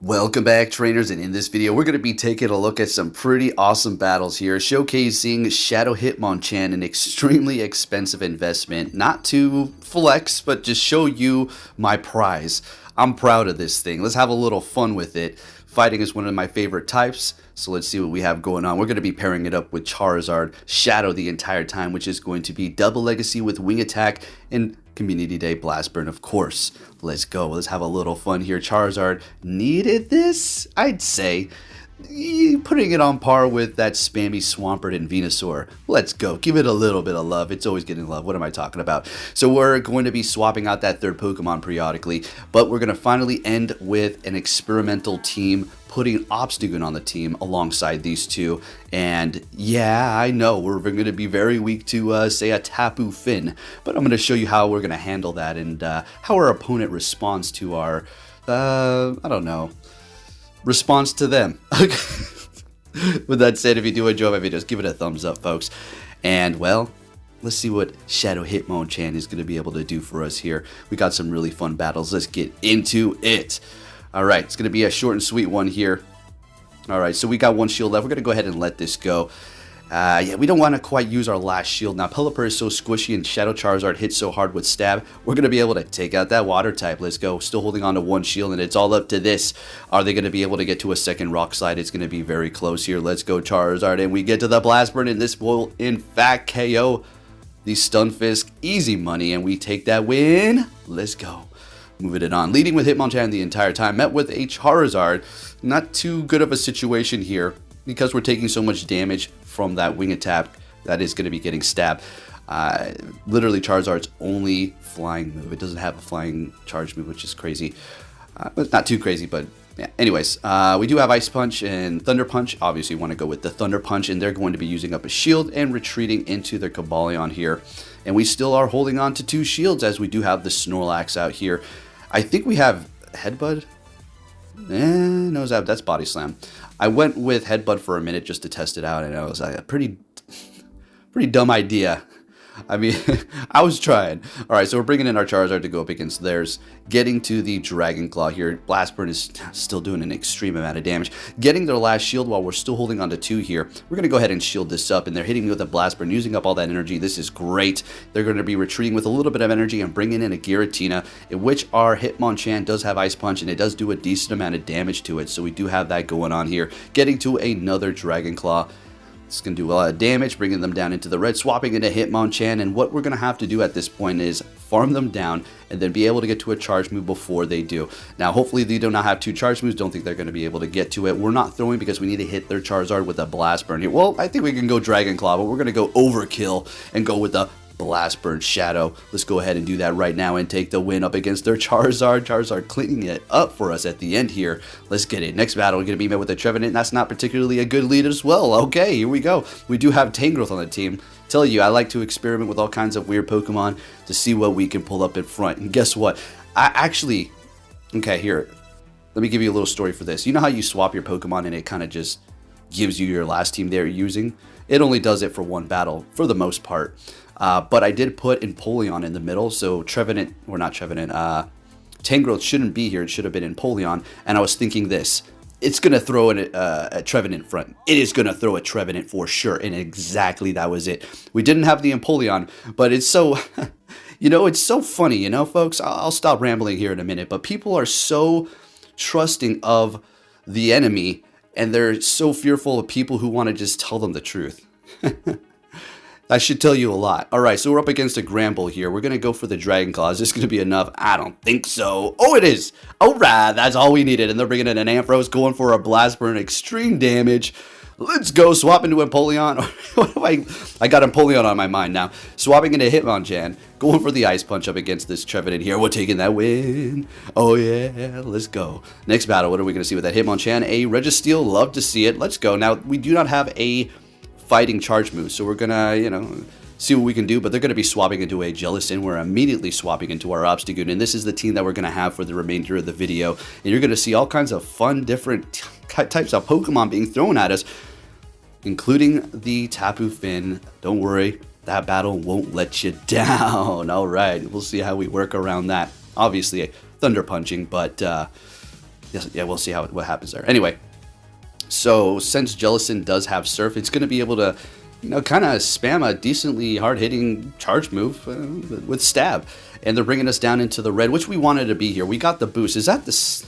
Welcome back, trainers, and in this video we're going to be taking a look at some pretty awesome battles here, showcasing Shadow Hitmonchan, an extremely expensive investment. Not to flex, but just show you my prize. I'm proud of this thing. Let's have a little fun with it. Fighting is one of my favorite types, so let's see what we have going on. We're going to be pairing it up with Charizard, Shadow the entire time, which is going to be double legacy with Wing Attack and Community Day Blast Burn, of course. Let's go. Let's have a little fun here. Charizard needed this, I'd say. Putting it on par with that spammy Swampert and Venusaur. Let's go. Give it a little bit of love. It's always getting love. What am I talking about? So we're going to be swapping out that third Pokemon periodically, but we're going to finally end with an experimental team, putting Obstagoon on the team alongside these two. And yeah, I know we're going to be very weak to, say, a Tapu Finn, but I'm going to show you how we're going to handle that and how our opponent responds to our, I don't know, response to them. With that said, if you do enjoy my videos, give it a thumbs up, folks. And well, let's see what Shadow Hitmonchan is going to be able to do for us here. We got some really fun battles. Let's get into it. All right, it's going to be a short and sweet one here. All right, so we got one shield left. We're going to go ahead and let this go. Yeah, we don't want to quite use our last shield. Now, Pelipper is so squishy and Shadow Charizard hits so hard with Stab. We're going to be able to take out that water type. Let's go. Still holding on to one shield, and it's all up to this. Are they going to be able to get to a second Rock Slide? It's going to be very close here. Let's go, Charizard. And we get to the Blast Burn, and this will, in fact, KO the Stunfisk. Easy money, and we take that win. Let's go. Moving it on. Leading with Hitmonchan the entire time. Met with a Charizard. Not too good of a situation here, because we're taking so much damage from that wing attack that is going to be getting stabbed. Literally Charizard's only flying move. It doesn't have a flying charge move, which is crazy. But not too crazy, but yeah. Anyways, we do have Ice Punch and Thunder Punch. Obviously, want to go with the Thunder Punch, and they're going to be using up a shield and retreating into their Cobalion here. And we still are holding on to two shields, as we do have the Snorlax out here. I think we have Headbutt. No, that's Body Slam. I went with Headbutt for a minute just to test it out, and it was like a pretty dumb idea. I mean, I was trying. All right, so we're bringing in our Charizard to go up against theirs. Getting to the Dragon Claw here. Blast Burn is still doing an extreme amount of damage. Getting their last shield while we're still holding on to two here. We're going to go ahead and shield this up, and they're hitting me with a Blast Burn, using up all that energy. This is great. They're going to be retreating with a little bit of energy and bringing in a Giratina, in which our Hitmonchan does have Ice Punch, and it does do a decent amount of damage to it. So we do have that going on here. Getting to another Dragon Claw. It's going to do a lot of damage, bringing them down into the red, swapping into Hitmonchan, and what we're going to have to do at this point is farm them down and then be able to get to a charge move before they do. Now, hopefully they do not have two charge moves. Don't think they're going to be able to get to it. We're not throwing because we need to hit their Charizard with a Blast Burn here. Well, I think we can go Dragon Claw, but we're going to go overkill and go with the Blast Burn Shadow. Let's go ahead and do that right now and take the win up against their Charizard. Charizard cleaning it up for us at the end here. Let's get it. Next battle, we're going to be met with a Trevenant. That's not particularly a good lead as well. Okay, here we go. We do have Tangrowth on the team. Tell you, I like to experiment with all kinds of weird Pokemon to see what we can pull up in front. And guess what? Okay, here. Let me give you a little story for this. You know how you swap your Pokemon and it kind of just gives you your last team they're using? It only does it for one battle, for the most part. But I did put Empoleon in the middle, so Trevenant, or not Trevenant, Tangrowth shouldn't be here. It should have been Empoleon. And I was thinking this. It's going to throw a Trevenant front. It is going to throw a Trevenant for sure. And exactly that was it. We didn't have the Empoleon, but it's so, you know, it's so funny, you know, folks. I'll stop rambling here in a minute, but people are so trusting of the enemy, and they're so fearful of people who want to just tell them the truth. That should tell you a lot. All right, so we're up against a Gramble here. We're going to go for the Dragon Claw. Is this going to be enough? I don't think so. Oh, it is. All right, that's all we needed. And they're bringing in an Ampharos, going for a Blast Burn, extreme damage. Let's go. Swap into Empoleon. I got Empoleon on my mind now. Swapping into Hitmonchan. Going for the Ice Punch up against this Trevenant here. We're taking that win. Oh, yeah. Let's go. Next battle, what are we going to see with that Hitmonchan? A Registeel. Love to see it. Let's go. Now, we do not have a fighting charge move, so we're gonna, you know, see what we can do, but they're gonna be swapping into a Jellicent. We're immediately swapping into our Obstagoon, and this is the team that we're gonna have for the remainder of the video, and you're gonna see all kinds of fun, different types of Pokemon being thrown at us, including the Tapu Finn. Don't worry, that battle won't let you down. All right, we'll see how we work around that. Obviously, Thunder Punching, but Yes, yeah, we'll see what happens there. Anyway, so since Jellicent does have Surf, it's going to be able to, kind of spam a decently hard-hitting charge move with Stab. And they're bringing us down into the red, which we wanted to be here. We got the boost. Is that the...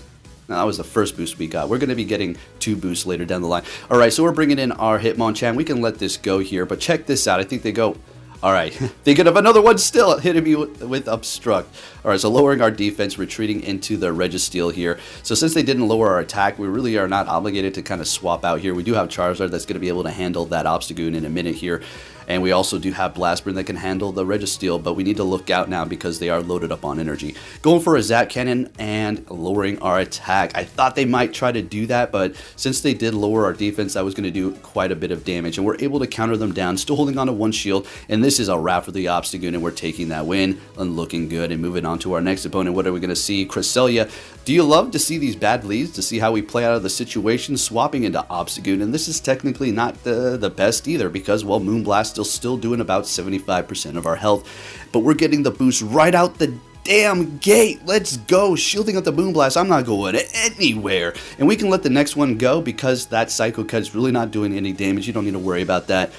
No, that was the first boost we got. We're going to be getting 2 boosts later down the line. All right, so we're bringing in our Hitmonchan. We can let this go here, but check this out. I think they go... All right, thinking of another one still, hitting me with Obstruct. All right, so lowering our defense, retreating into the Registeel here. So since they didn't lower our attack, we really are not obligated to kind of swap out here. We do have Charizard that's going to be able to handle that Obstagoon in a minute here. And we also do have Blastburn that can handle the Registeel, but we need to look out now because they are loaded up on energy. Going for a Zap Cannon and lowering our attack. I thought they might try to do that, but since they did lower our defense, that was going to do quite a bit of damage. And we're able to counter them down, still holding on to 1 shield. And this is a wrap for the Obstagoon, and we're taking that win and looking good. And moving on to our next opponent, what are we going to see? Cresselia. Do you love to see these bad leads, to see how we play out of the situation, swapping into Obstagoon? And this is technically not the best either because, well, Moonblast still doing about 75% of our health, but we're getting the boost right out the damn gate. Let's go, shielding up the Moonblast. I'm not going anywhere, and we can let the next one go because that Psycho Cut's really not doing any damage. You don't need to worry about that,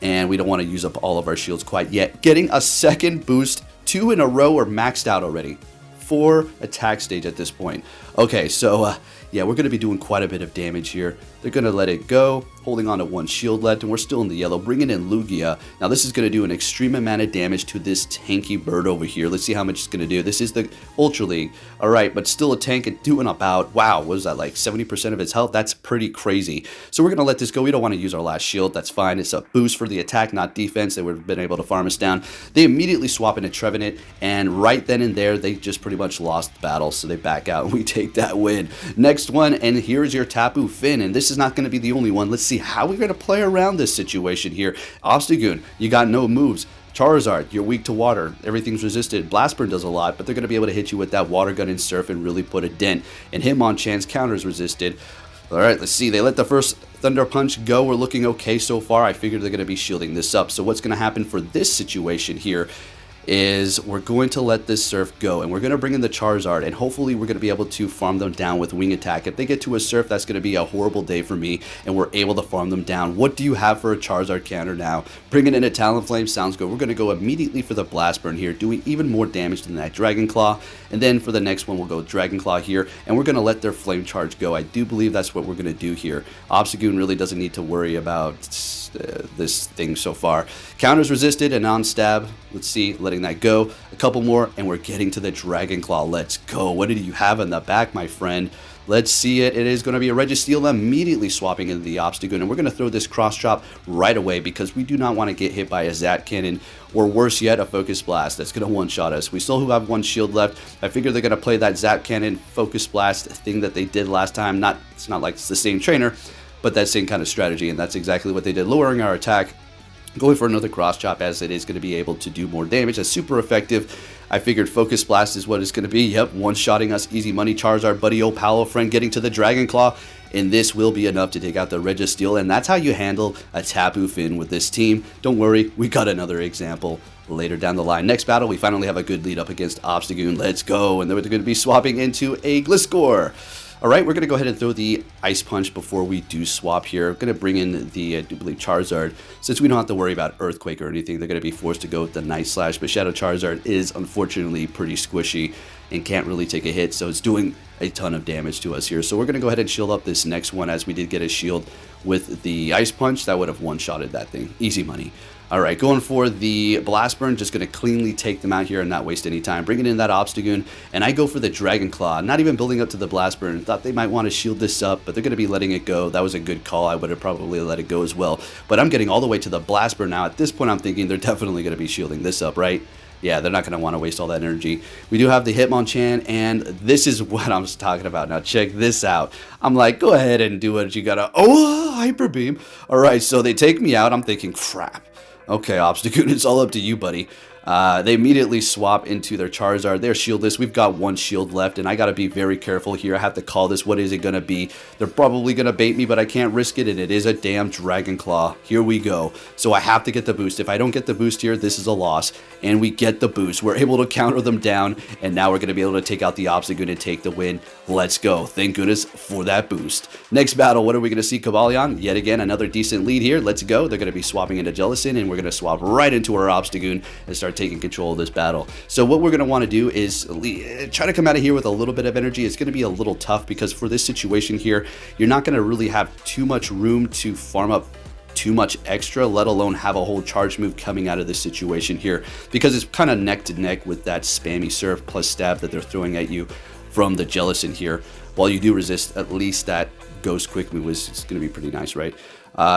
and we don't want to use up all of our shields quite yet. Getting a second boost, 2 in a row are maxed out already. 4 attack stage at this point. Okay, so yeah, we're going to be doing quite a bit of damage here. They're going to let it go, holding on to 1 shield left, and we're still in the yellow, bringing in Lugia. Now, this is going to do an extreme amount of damage to this tanky bird over here. Let's see how much it's going to do. This is the Ultra League. All right, but still a tank and doing about, wow, what is that, like 70% of its health? That's pretty crazy. So we're going to let this go. We don't want to use our last shield. That's fine. It's a boost for the attack, not defense. They would have been able to farm us down. They immediately swap into Trevenant, and right then and there, they just pretty much lost the battle, so they back out, and we take that win. Next one, and here's your Tapu Finn, and this is not going to be the only one. Let's see how we're going to play around this situation here. Obstagoon, you got no moves. Charizard, you're weak to water. Everything's resisted. Blastburn does a lot, but they're going to be able to hit you with that Water Gun and Surf and really put a dent. And Hitmonchan's counter is resisted. All right, let's see. They let the first Thunder Punch go. We're looking okay so far. I figured they're going to be shielding this up. So what's going to happen for this situation here is we're going to let this Surf go, and we're going to bring in the Charizard, and hopefully we're going to be able to farm them down with Wing Attack. If they get to a Surf, that's going to be a horrible day for me, and we're able to farm them down. What do you have for a Charizard counter now? Bringing in a Talonflame sounds good. We're going to go immediately for the Blast Burn here, doing even more damage than that Dragon Claw, and then for the next one we'll go Dragon Claw here, and we're going to let their Flame Charge go. I do believe that's what we're going to do here. Obstagoon really doesn't need to worry about this thing so far. Counters resisted and on-stab. Let's see, letting that go. A couple more, and we're getting to the Dragon Claw. Let's go. What did you have in the back, my friend? Let's see it. It is going to be a Registeel immediately swapping into the Obstagoon, and we're going to throw this Cross Chop right away because we do not want to get hit by a Zap Cannon, or worse yet, a Focus Blast that's going to one-shot us. We still have 1 shield left. I figure they're going to play that Zap Cannon Focus Blast thing that they did last time. It's not like it's the same trainer, but that same kind of strategy, and that's exactly what they did, lowering our attack, going for another Cross Chop as it is going to be able to do more damage. That's super effective. I figured Focus Blast is what it's going to be. Yep, one-shotting us, easy money. Charizard, buddy, old pal, friend, getting to the Dragon Claw, and this will be enough to take out the Registeel, and that's how you handle a Tapu Finn with this team. Don't worry, we got another example later down the line. Next battle, we finally have a good lead up against Obstagoon. Let's go, and then we're going to be swapping into a Gliscor. Alright, we're going to go ahead and throw the Ice Punch before we do swap here. I'm going to bring in the, I do believe, Charizard. Since we don't have to worry about Earthquake or anything, they're going to be forced to go with the Night Slash. But Shadow Charizard is unfortunately pretty squishy and can't really take a hit, so it's doing a ton of damage to us here. So we're going to go ahead and shield up this next one, as we did get a shield with the Ice Punch. That would have one-shotted that thing. Easy money. Alright, going for the Blast Burn, just going to cleanly take them out here and not waste any time. Bringing in that Obstagoon, and I go for the Dragon Claw. Not even building up to the Blast Burn. Thought they might want to shield this up, but they're going to be letting it go. That was a good call. I would have probably let it go as well. But I'm getting all the way to the Blast Burn now. At this point, I'm thinking they're definitely going to be shielding this up, right? Yeah, they're not going to want to waste all that energy. We do have the Hitmonchan, and this is what I'm talking about. Now, check this out. I'm like, go ahead and do what you got to... Oh, Hyper Beam. All right, so they take me out. I'm thinking, crap. Okay, Obstagoon, it's all up to you, buddy. They immediately swap into their Charizard. They're shieldless. We've got one shield left, and I got to be very careful here. I have to call this. What is it going to be? They're probably going to bait me, but I can't risk it, and it is a damn Dragon Claw. Here we go. So I have to get the boost. If I don't get the boost here, this is a loss, and we get the boost. We're able to counter them down, and now we're going to be able to take out the Obstagoon and take the win. Let's go. Thank goodness for that boost. Next battle, what are we going to see? Cobalion, yet again, another decent lead here. Let's go. They're going to be swapping into Jellicent, and we're going to swap right into our Obstagoon and start taking control of this battle. So what we're going to want to do is try to come out of here with a little bit of energy. It's going to be a little tough because for this situation here, you're not going to really have too much room to farm up too much extra, let alone have a whole charge move coming out of this situation here, because it's kind of neck to neck with that spammy surf plus stab that they're throwing at you from the Jellicent here. While you do resist, at least that Ghost Quick move is going to be pretty nice, right?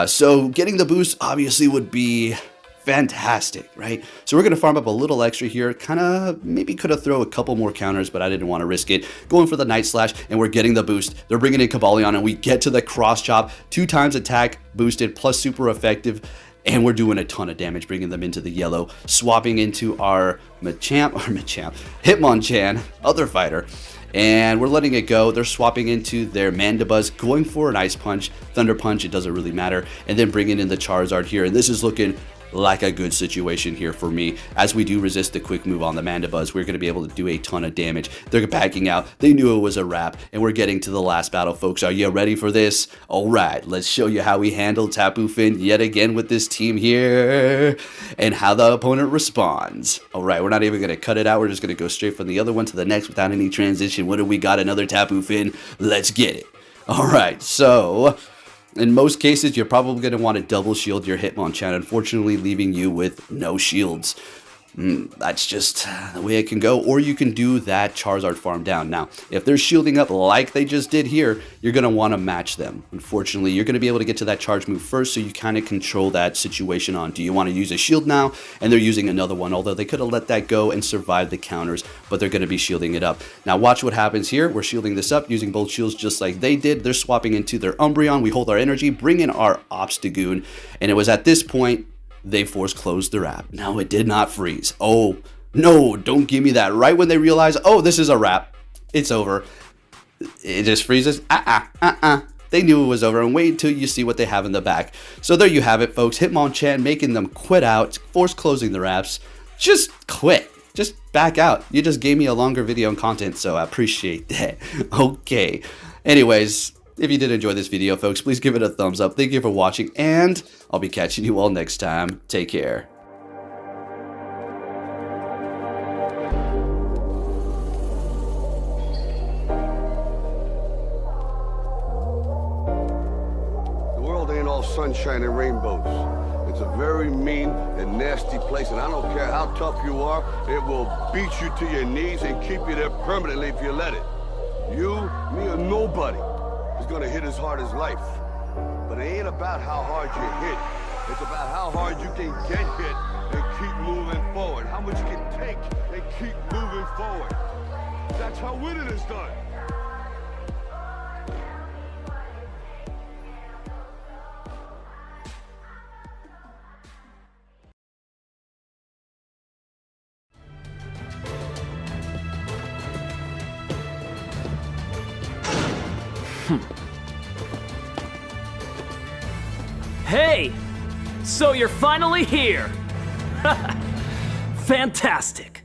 So getting the boost obviously would be fantastic, right? So we're going to farm up a little extra here. Kind of maybe could have thrown a couple more counters, but I didn't want to risk it. Going for the Night Slash, and we're getting the boost. They're bringing in Cobalion, and we get to the cross chop. 2 times attack boosted plus super effective, and we're doing a ton of damage, bringing them into the yellow. Swapping into our Hitmonchan, other fighter. And we're letting it go. They're swapping into their Mandibuzz, going for an Ice Punch, Thunder Punch, it doesn't really matter. And then bringing in the Charizard here. And this is looking like a good situation here for me. As we do resist the quick move on the Mandibuzz, we're going to be able to do a ton of damage. They're backing out. They knew it was a wrap, and we're getting to the last battle, folks. Are you ready for this? All right, let's show you how we handle Tapu Fini yet again with this team here, and how the opponent responds. All right, we're not even going to cut it out. We're just going to go straight from the other one to the next without any transition. What do we got? Another Tapu Fini. Let's get it. All right, so in most cases, you're probably going to want to double shield your Hitmonchan, unfortunately leaving you with no shields. That's just the way it can go. Or you can do that Charizard farm down. Now, if they're shielding up like they just did here, you're going to want to match them. Unfortunately, you're going to be able to get to that charge move first, so you kind of control that situation on, do you want to use a shield now? And they're using another one, although they could have let that go and survived the counters, but they're going to be shielding it up. Now, watch what happens here. We're shielding this up, using both shields just like they did. They're swapping into their Umbreon. We hold our energy, bring in our Obstagoon, and it was at this point they force closed their app. Now it did not freeze. Oh, no, don't give me that. Right when they realize, oh, this is a wrap, it's over, it just freezes. They knew it was over, and wait until you see what they have in the back. So there you have it, folks. Hitmonchan making them quit out, force closing their apps. Just quit. Just back out. You just gave me a longer video and content, so I appreciate that. Okay. Anyways, if you did enjoy this video, folks, please give it a thumbs up. Thank you for watching, and I'll be catching you all next time. Take care. The world ain't all sunshine and rainbows. It's a very mean and nasty place, and I don't care how tough you are, it will beat you to your knees and keep you there permanently if you let it. You, me, or nobody is gonna hit as hard as life. But it ain't about how hard you hit. It's about how hard you can get hit and keep moving forward. How much you can take and keep moving forward. That's how winning is done. Hey! So you're finally here! Fantastic!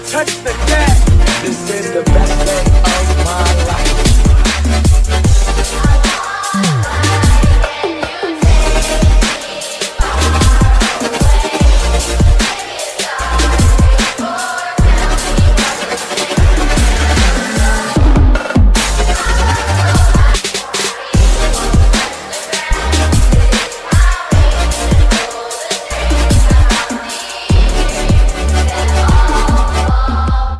Touch the cat. This is the best day